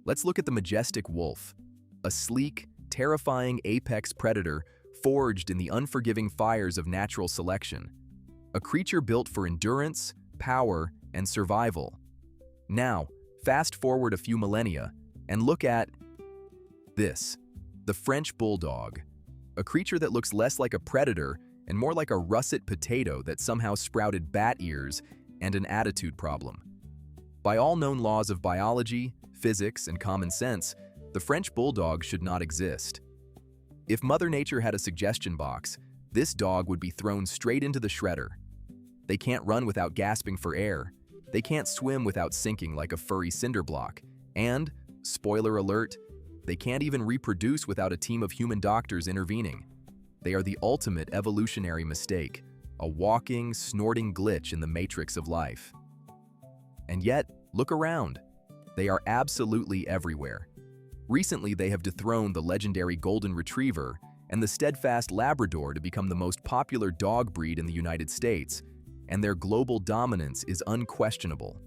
Let's look at the majestic wolf, a sleek, terrifying apex predator forged in the unforgiving fires of natural selection. A creature built for endurance, power, and survival. Now, fast forward a few millennia, and look at this, the French Bulldog, a creature that looks less like a predator and more like a russet potato that somehow sprouted bat ears and an attitude problem. By all known laws of biology, physics, and common sense, the French Bulldog should not exist. If Mother Nature had a suggestion box, this dog would be thrown straight into the shredder. They can't run without gasping for air. They can't swim without sinking like a furry cinder block. And, spoiler alert, they can't even reproduce without a team of human doctors intervening. They are the ultimate evolutionary mistake, a walking, snorting glitch in the matrix of life. And yet, look around. They are absolutely everywhere. Recently, they have dethroned the legendary Golden Retriever and the steadfast Labrador to become the most popular dog breed in the United States, and their global dominance is unquestionable.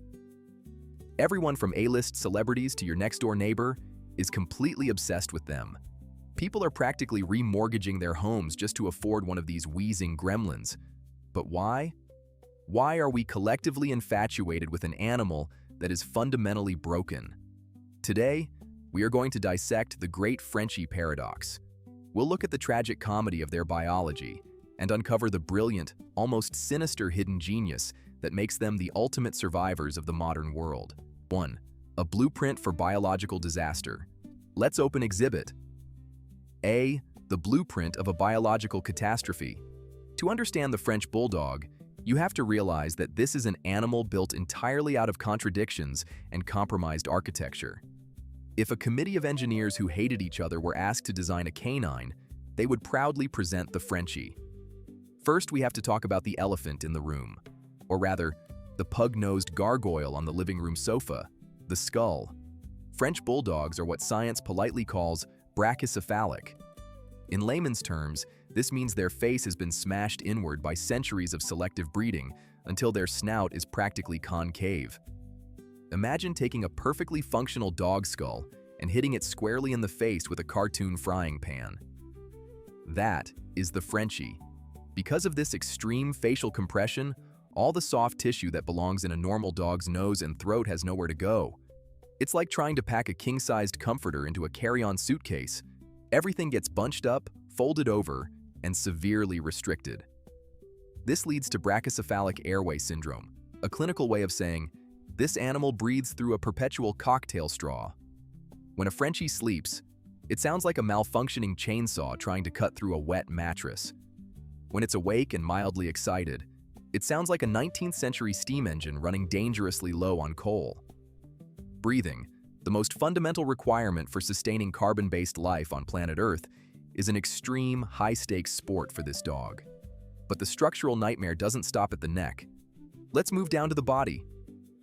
Everyone from A-list celebrities to your next-door neighbor is completely obsessed with them. People are practically remortgaging their homes just to afford one of these wheezing gremlins. But why? Why are we collectively infatuated with an animal that is fundamentally broken? Today, we are going to dissect the great Frenchie paradox. We'll look at the tragic comedy of their biology and uncover the brilliant, almost sinister hidden genius that makes them the ultimate survivors of the modern world. 1. A blueprint for biological disaster. Let's open Exhibit A, the blueprint of a biological catastrophe. To understand the French Bulldog, you have to realize that this is an animal built entirely out of contradictions and compromised architecture. If a committee of engineers who hated each other were asked to design a canine, they would proudly present the Frenchie. First, we have to talk about the elephant in the room, or rather, the pug-nosed gargoyle on the living room sofa, the skull. French Bulldogs are what science politely calls brachycephalic. In layman's terms, this means their face has been smashed inward by centuries of selective breeding until their snout is practically concave. Imagine taking a perfectly functional dog skull and hitting it squarely in the face with a cartoon frying pan. That is the Frenchie. Because of this extreme facial compression, all the soft tissue that belongs in a normal dog's nose and throat has nowhere to go. It's like trying to pack a king-sized comforter into a carry-on suitcase. Everything gets bunched up, folded over, and severely restricted. This leads to brachycephalic airway syndrome, a clinical way of saying, this animal breathes through a perpetual cocktail straw. When a Frenchie sleeps, it sounds like a malfunctioning chainsaw trying to cut through a wet mattress. When it's awake and mildly excited, it sounds like a 19th century steam engine running dangerously low on coal. Breathing, the most fundamental requirement for sustaining carbon-based life on planet Earth, is an extreme, high-stakes sport for this dog. But the structural nightmare doesn't stop at the neck. Let's move down to the body.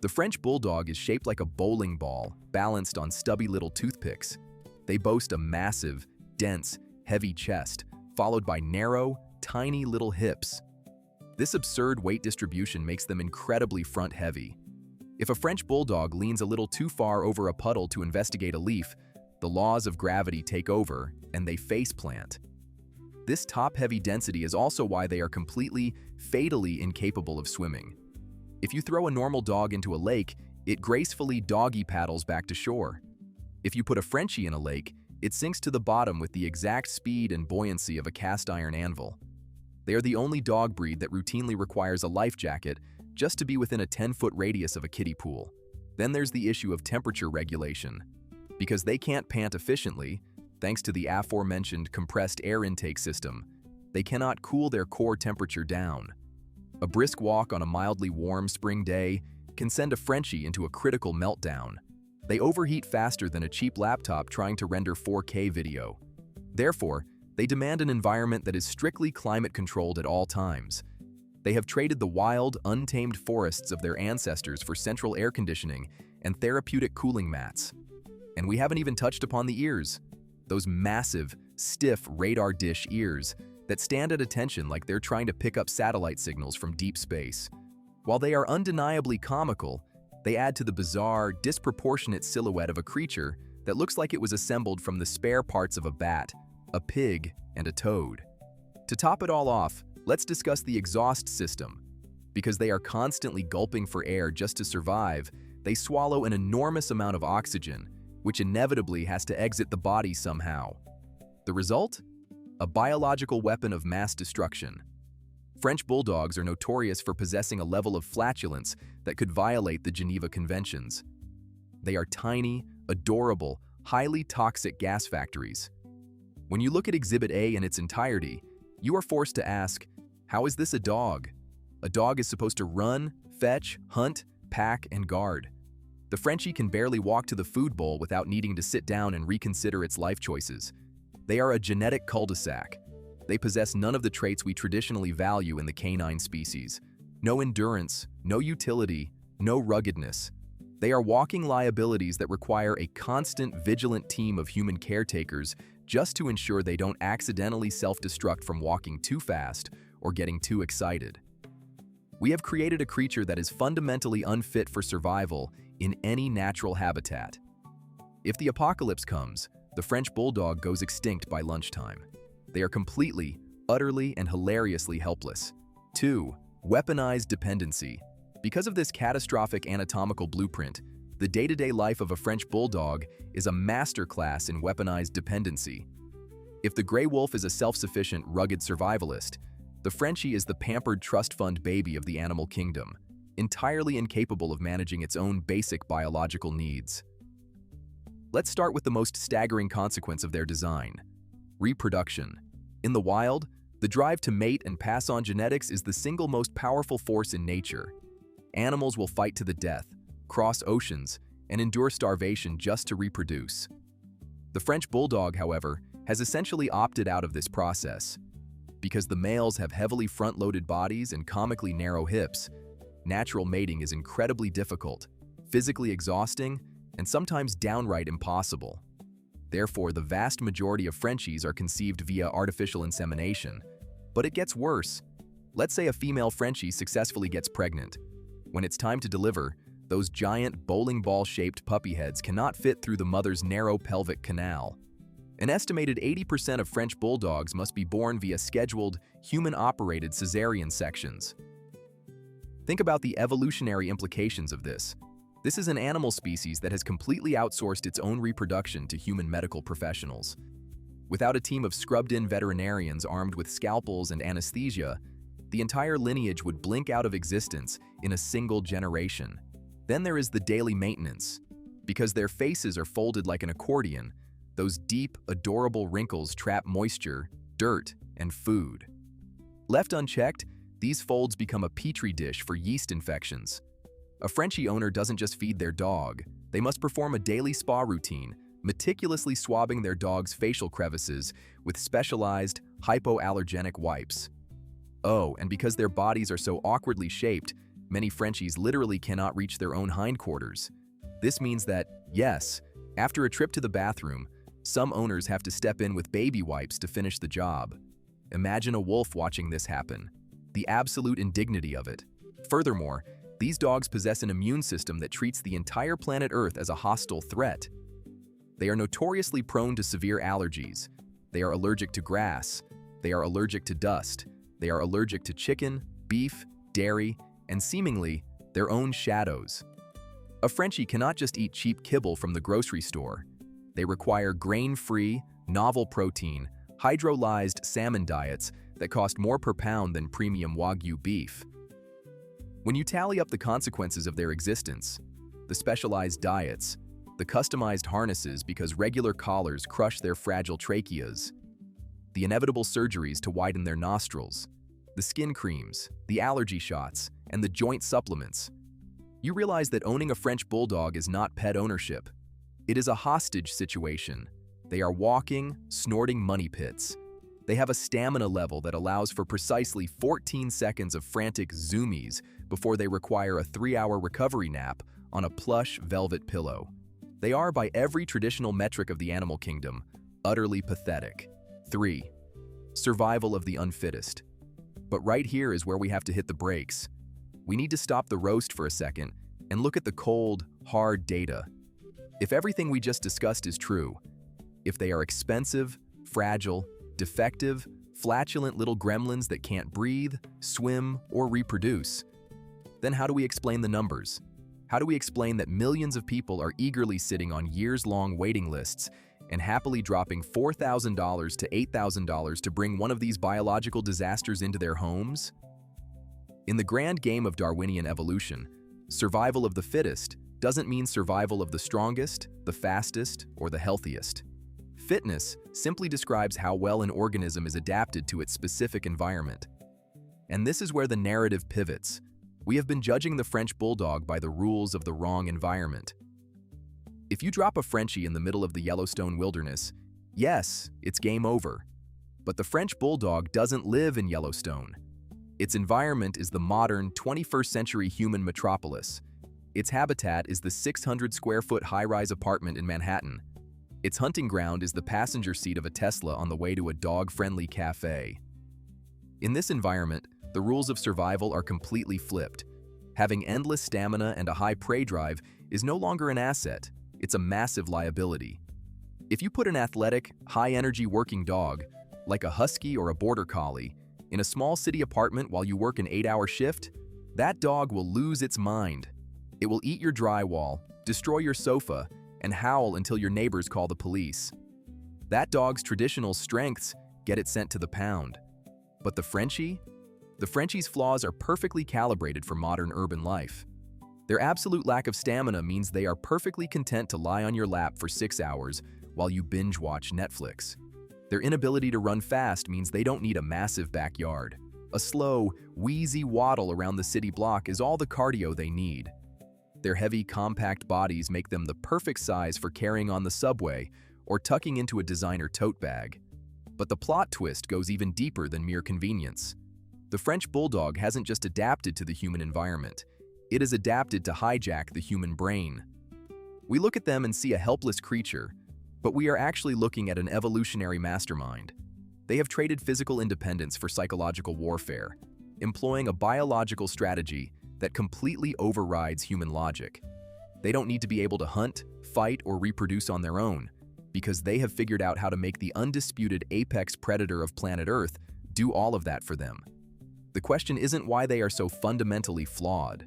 The French Bulldog is shaped like a bowling ball, balanced on stubby little toothpicks. They boast a massive, dense, heavy chest, followed by narrow, tiny little hips. This absurd weight distribution makes them incredibly front-heavy. If a French Bulldog leans a little too far over a puddle to investigate a leaf, the laws of gravity take over and they face-plant. This top-heavy density is also why they are completely, fatally incapable of swimming. If you throw a normal dog into a lake, it gracefully doggy paddles back to shore. If you put a Frenchie in a lake, it sinks to the bottom with the exact speed and buoyancy of a cast-iron anvil. They are the only dog breed that routinely requires a life jacket just to be within a 10-foot radius of a kiddie pool. Then there's the issue of temperature regulation. Because they can't pant efficiently, thanks to the aforementioned compressed air intake system, they cannot cool their core temperature down. A brisk walk on a mildly warm spring day can send a Frenchie into a critical meltdown. They overheat faster than a cheap laptop trying to render 4K video. Therefore, they demand an environment that is strictly climate-controlled at all times. They have traded the wild, untamed forests of their ancestors for central air conditioning and therapeutic cooling mats. And we haven't even touched upon the ears. Those massive, stiff radar dish ears that stand at attention like they're trying to pick up satellite signals from deep space. While they are undeniably comical, they add to the bizarre, disproportionate silhouette of a creature that looks like it was assembled from the spare parts of a bat, a pig, and a toad. To top it all off, let's discuss the exhaust system. Because they are constantly gulping for air just to survive, they swallow an enormous amount of oxygen, which inevitably has to exit the body somehow. The result? A biological weapon of mass destruction. French Bulldogs are notorious for possessing a level of flatulence that could violate the Geneva Conventions. They are tiny, adorable, highly toxic gas factories. When you look at Exhibit A in its entirety, you are forced to ask, how is this a dog? A dog is supposed to run, fetch, hunt, pack, and guard. The Frenchie can barely walk to the food bowl without needing to sit down and reconsider its life choices. They are a genetic cul-de-sac. They possess none of the traits we traditionally value in the canine species. No endurance, no utility, no ruggedness. They are walking liabilities that require a constant, vigilant team of human caretakers just to ensure they don't accidentally self-destruct from walking too fast or getting too excited. We have created a creature that is fundamentally unfit for survival in any natural habitat. If the apocalypse comes, the French Bulldog goes extinct by lunchtime. They are completely, utterly, and hilariously helpless. 2. Weaponized dependency. Because of this catastrophic anatomical blueprint, the day-to-day life of a French Bulldog is a masterclass in weaponized dependency. If the gray wolf is a self-sufficient, rugged survivalist, the Frenchie is the pampered trust fund baby of the animal kingdom, entirely incapable of managing its own basic biological needs. Let's start with the most staggering consequence of their design: reproduction. In the wild, the drive to mate and pass on genetics is the single most powerful force in nature. Animals will fight to the death, cross oceans, and endure starvation just to reproduce. The French Bulldog, however, has essentially opted out of this process. Because the males have heavily front-loaded bodies and comically narrow hips, natural mating is incredibly difficult, physically exhausting, and sometimes downright impossible. Therefore, the vast majority of Frenchies are conceived via artificial insemination. But it gets worse. Let's say a female Frenchie successfully gets pregnant. When it's time to deliver, those giant bowling ball-shaped puppy heads cannot fit through the mother's narrow pelvic canal. An estimated 80% of French Bulldogs must be born via scheduled, human-operated cesarean sections. Think about the evolutionary implications of this. This is an animal species that has completely outsourced its own reproduction to human medical professionals. Without a team of scrubbed-in veterinarians armed with scalpels and anesthesia, the entire lineage would blink out of existence in a single generation. Then there is the daily maintenance. Because their faces are folded like an accordion, those deep, adorable wrinkles trap moisture, dirt, and food. Left unchecked, these folds become a petri dish for yeast infections. A Frenchie owner doesn't just feed their dog, they must perform a daily spa routine, meticulously swabbing their dog's facial crevices with specialized, hypoallergenic wipes. Oh, and because their bodies are so awkwardly shaped, many Frenchies literally cannot reach their own hindquarters. This means that, yes, after a trip to the bathroom, some owners have to step in with baby wipes to finish the job. Imagine a wolf watching this happen. The absolute indignity of it. Furthermore, these dogs possess an immune system that treats the entire planet Earth as a hostile threat. They are notoriously prone to severe allergies. They are allergic to grass. They are allergic to dust. They are allergic to chicken, beef, dairy, and seemingly their own shadows. A Frenchie cannot just eat cheap kibble from the grocery store. They require grain-free, novel protein, hydrolyzed salmon diets that cost more per pound than premium Wagyu beef. When you tally up the consequences of their existence, the specialized diets, the customized harnesses because regular collars crush their fragile tracheas, the inevitable surgeries to widen their nostrils, the skin creams, the allergy shots, and the joint supplements, you realize that owning a French Bulldog is not pet ownership. It is a hostage situation. They are walking, snorting money pits. They have a stamina level that allows for precisely 14 seconds of frantic zoomies before they require a 3-hour recovery nap on a plush velvet pillow. They are, by every traditional metric of the animal kingdom, utterly pathetic. 3. Survival of the unfittest. But right here is where we have to hit the brakes. We need to stop the roast for a second and look at the cold, hard data. If everything we just discussed is true, if they are expensive, fragile, defective, flatulent little gremlins that can't breathe, swim, or reproduce, then how do we explain the numbers? How do we explain that millions of people are eagerly sitting on years-long waiting lists and happily dropping $4,000 to $8,000 to bring one of these biological disasters into their homes? In the grand game of Darwinian evolution, survival of the fittest doesn't mean survival of the strongest, the fastest, or the healthiest. Fitness simply describes how well an organism is adapted to its specific environment. And this is where the narrative pivots. We have been judging the French Bulldog by the rules of the wrong environment. If you drop a Frenchie in the middle of the Yellowstone wilderness, yes, it's game over. But the French Bulldog doesn't live in Yellowstone. Its environment is the modern, 21st century human metropolis. Its habitat is the 600-square-foot high-rise apartment in Manhattan. Its hunting ground is the passenger seat of a Tesla on the way to a dog-friendly cafe. In this environment, the rules of survival are completely flipped. Having endless stamina and a high prey drive is no longer an asset, it's a massive liability. If you put an athletic, high-energy working dog, like a husky or a border collie, in a small city apartment while you work an 8-hour shift, that dog will lose its mind. It will eat your drywall, destroy your sofa, and howl until your neighbors call the police. That dog's traditional strengths get it sent to the pound. But the Frenchie? The Frenchie's flaws are perfectly calibrated for modern urban life. Their absolute lack of stamina means they are perfectly content to lie on your lap for 6 hours while you binge-watch Netflix. Their inability to run fast means they don't need a massive backyard. A slow, wheezy waddle around the city block is all the cardio they need. Their heavy, compact bodies make them the perfect size for carrying on the subway or tucking into a designer tote bag. But the plot twist goes even deeper than mere convenience. The French Bulldog hasn't just adapted to the human environment, it is adapted to hijack the human brain. We look at them and see a helpless creature, but we are actually looking at an evolutionary mastermind. They have traded physical independence for psychological warfare, employing a biological strategy that completely overrides human logic. They don't need to be able to hunt, fight, or reproduce on their own, because they have figured out how to make the undisputed apex predator of planet Earth do all of that for them. The question isn't why they are so fundamentally flawed.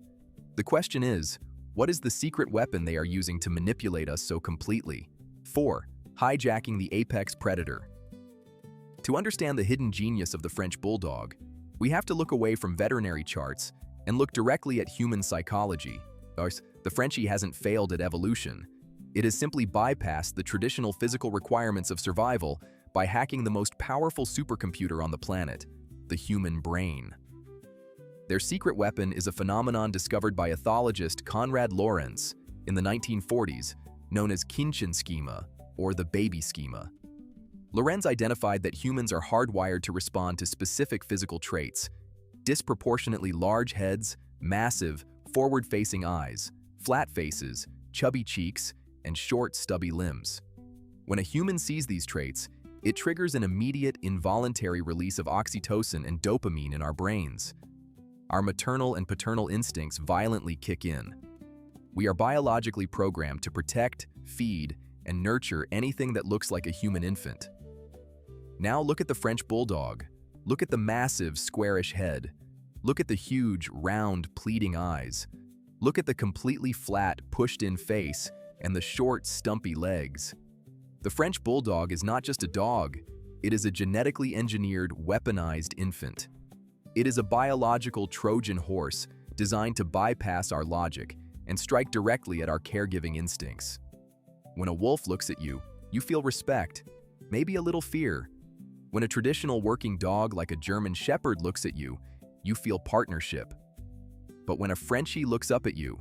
The question is, what is the secret weapon they are using to manipulate us so completely? 4. Hijacking the apex predator. To understand the hidden genius of the French Bulldog, we have to look away from veterinary charts and look directly at human psychology. The Frenchie hasn't failed at evolution. It has simply bypassed the traditional physical requirements of survival by hacking the most powerful supercomputer on the planet, the human brain. Their secret weapon is a phenomenon discovered by ethologist Konrad Lorenz in the 1940s, known as Kindchen schema, or the baby schema. Lorenz identified that humans are hardwired to respond to specific physical traits: disproportionately large heads, massive, forward-facing eyes, flat faces, chubby cheeks, and short, stubby limbs. When a human sees these traits, it triggers an immediate, involuntary release of oxytocin and dopamine in our brains. Our maternal and paternal instincts violently kick in. We are biologically programmed to protect, feed, and nurture anything that looks like a human infant. Now look at the French Bulldog. Look at the massive, squarish head. Look at the huge, round, pleading eyes. Look at the completely flat, pushed-in face and the short, stumpy legs. The French Bulldog is not just a dog, it is a genetically engineered, weaponized infant. It is a biological Trojan horse designed to bypass our logic and strike directly at our caregiving instincts. When a wolf looks at you, you feel respect, maybe a little fear. When a traditional working dog like a German Shepherd looks at you, you feel partnership. But when a Frenchie looks up at you,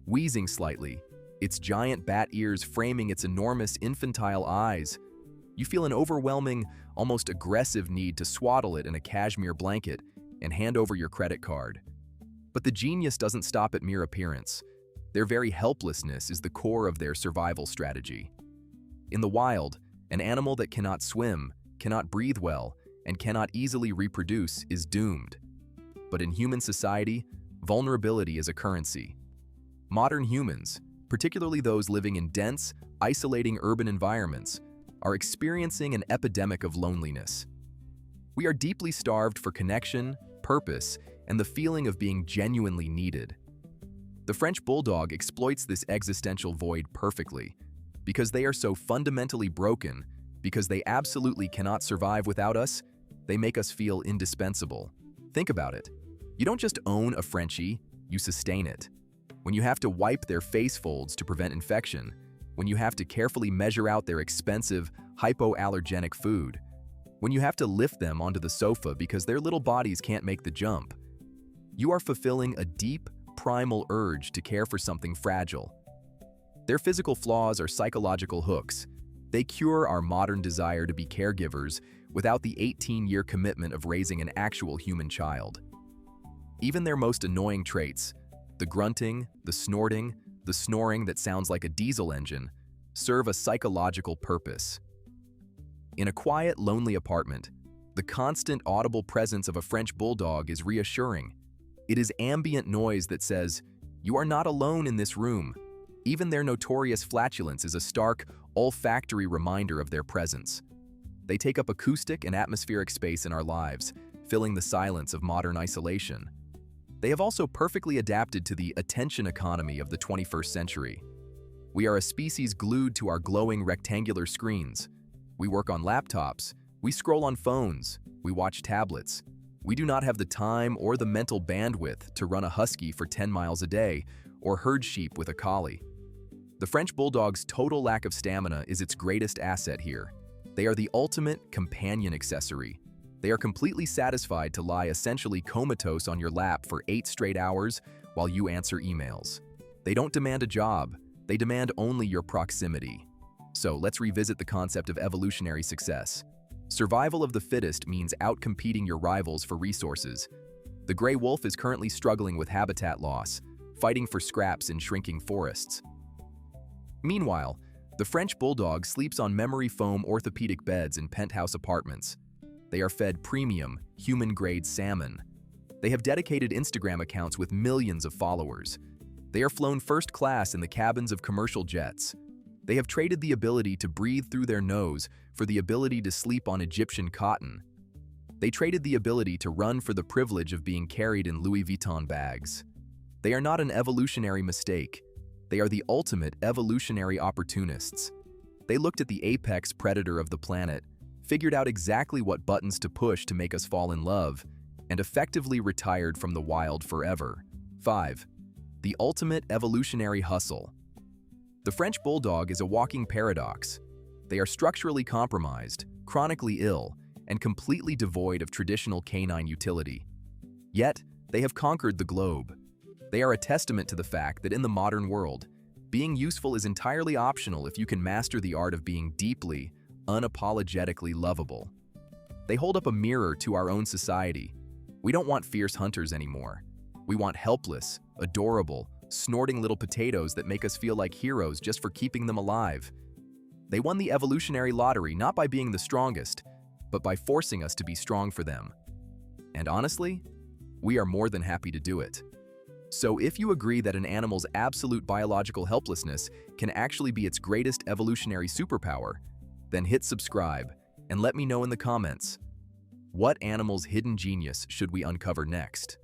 wheezing slightly, its giant bat ears framing its enormous infantile eyes, you feel an overwhelming, almost aggressive need to swaddle it in a cashmere blanket and hand over your credit card. But the genius doesn't stop at mere appearance. Their very helplessness is the core of their survival strategy. In the wild, an animal that cannot swim, cannot breathe well, and cannot easily reproduce is doomed. But in human society, vulnerability is a currency. Modern humans, particularly those living in dense, isolating urban environments, are experiencing an epidemic of loneliness. We are deeply starved for connection, purpose, and the feeling of being genuinely needed. The French Bulldog exploits this existential void perfectly, because they are so fundamentally broken, because they absolutely cannot survive without us. They make us feel indispensable. Think about it. You don't just own a Frenchie, you sustain it. When you have to wipe their face folds to prevent infection, when you have to carefully measure out their expensive, hypoallergenic food, when you have to lift them onto the sofa because their little bodies can't make the jump, you are fulfilling a deep, primal urge to care for something fragile. Their physical flaws are psychological hooks. They cure our modern desire to be caregivers without the 18-year commitment of raising an actual human child. Even their most annoying traits, the grunting, the snorting, the snoring that sounds like a diesel engine, serve a psychological purpose. In a quiet, lonely apartment, the constant audible presence of a French Bulldog is reassuring. It is ambient noise that says, "You are not alone in this room." Even their notorious flatulence is a stark, olfactory reminder of their presence. They take up acoustic and atmospheric space in our lives, filling the silence of modern isolation. They have also perfectly adapted to the attention economy of the 21st century. We are a species glued to our glowing rectangular screens. We work on laptops, we scroll on phones, we watch tablets. We do not have the time or the mental bandwidth to run a husky for 10 miles a day or herd sheep with a collie. The French Bulldog's total lack of stamina is its greatest asset here. They are the ultimate companion accessory. They are completely satisfied to lie essentially comatose on your lap for 8 straight hours while you answer emails. They don't demand a job, they demand only your proximity. So let's revisit the concept of evolutionary success. Survival of the fittest means outcompeting your rivals for resources. The gray wolf is currently struggling with habitat loss, fighting for scraps in shrinking forests. Meanwhile, the French Bulldog sleeps on memory foam orthopedic beds in penthouse apartments. They are fed premium, human-grade salmon. They have dedicated Instagram accounts with millions of followers. They are flown first class in the cabins of commercial jets. They have traded the ability to breathe through their nose for the ability to sleep on Egyptian cotton. They traded the ability to run for the privilege of being carried in Louis Vuitton bags. They are not an evolutionary mistake. They are the ultimate evolutionary opportunists. They looked at the apex predator of the planet, figured out exactly what buttons to push to make us fall in love, and effectively retired from the wild forever. 5. The ultimate evolutionary hustle. The French Bulldog is a walking paradox. They are structurally compromised, chronically ill, and completely devoid of traditional canine utility. Yet, they have conquered the globe. They are a testament to the fact that in the modern world, being useful is entirely optional if you can master the art of being deeply, unapologetically lovable. They hold up a mirror to our own society. We don't want fierce hunters anymore. We want helpless, adorable, snorting little potatoes that make us feel like heroes just for keeping them alive. They won the evolutionary lottery not by being the strongest, but by forcing us to be strong for them. And honestly, we are more than happy to do it. So if you agree that an animal's absolute biological helplessness can actually be its greatest evolutionary superpower, then hit subscribe and let me know in the comments. What animal's hidden genius should we uncover next?